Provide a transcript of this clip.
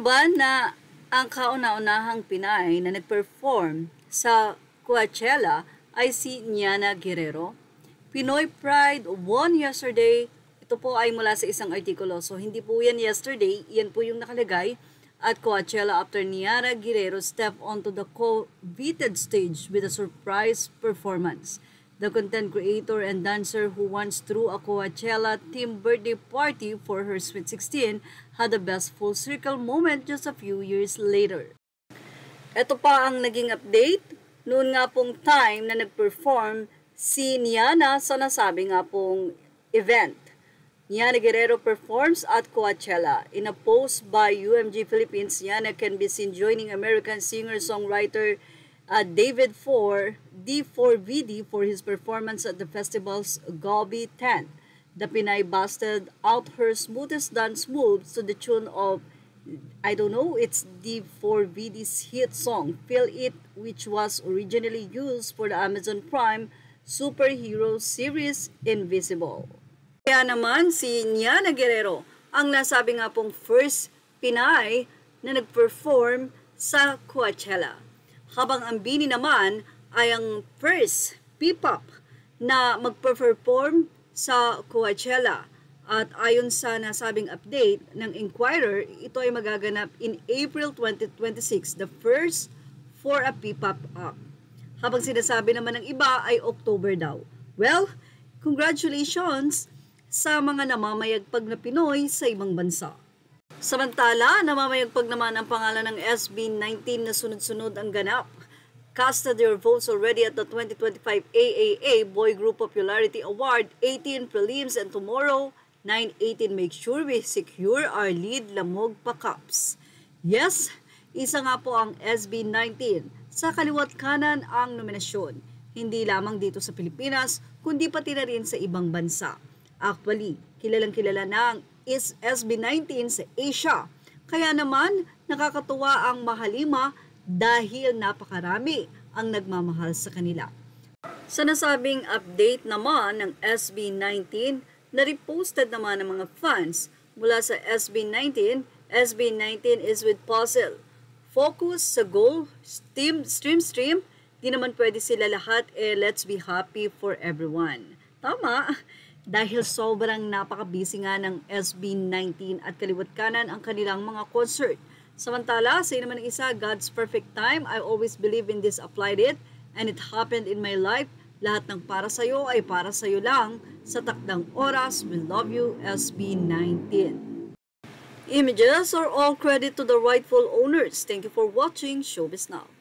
ba na ang kauna-unahang Pinay na nag-perform sa Coachella ay si Niana Guerrero? Pinoy Pride won yesterday. Ito po ay mula sa isang artikulo. So hindi po yan yesterday, yan po yung nakalagay. At Coachella after Niana Guerrero stepped onto the coveted stage with a surprise performance. The content creator and dancer who once threw a Coachella themed birthday party for her Sweet 16 had the best full circle moment just a few years later. Ito pa ang naging update. Noon nga pong time na nag-perform si Niana sa nasabi nga pong event. Niana Guerrero performs at Coachella. In a post by UMG Philippines, Niana can be seen joining American singer-songwriter David D4VD for his performance at the festival's Gobi tent. The Pinay busted out her smoothest dance moves to the tune of, I don't know, it's D4VD's hit song, Feel It, which was originally used for the Amazon Prime superhero series Invisible. Kaya naman si Niana Guerrero ang nasabi nga pong first Pinay na nag-perform sa Coachella. Habang ang Bini naman ay ang first P-pop na mag-perform sa Coachella. At ayon sa nasabing update ng Inquirer, ito ay magaganap in April 2026, the first for a P-pop act. Habang sinasabi naman ng iba ay October daw. Well, congratulations sa mga namamayagpag na Pinoy sa ibang bansa. Samantala, namamayagpag naman ang pangalan ng SB19 na sunod-sunod ang ganap. Casted their votes already at the 2025 AAA Boy Group Popularity Award 18 prelims and tomorrow, 9/18, make sure we secure our lead Lamog Pa Cups. Yes, isa nga po ang SB19. Sa kaliwat kanan ang nominasyon. Hindi lamang dito sa Pilipinas, kundi pati na rin sa ibang bansa. Actually, kilalang-kilala na ang SB19 sa Asia. Kaya naman, nakakatuwa ang mahalima dahil napakarami ang nagmamahal sa kanila. Sa nasabing update naman ng SB19, na-reposted naman ng mga fans mula sa SB19. SB19 is with puzzle. Focus sa goal, stream. Di naman pwede sila lahat, let's be happy for everyone. Tama, dahil sobrang napaka-busy nga ng SB19 at kaliwat kanan ang kanilang mga concert. Samantala, sa naman ng isa, God's perfect time. I always believe in this, applied it, and it happened in my life. Lahat ng para sa'yo ay para sa'yo lang. Sa takdang oras, we love you, SB19. Images are all credit to the rightful owners. Thank you for watching Showbiz Now.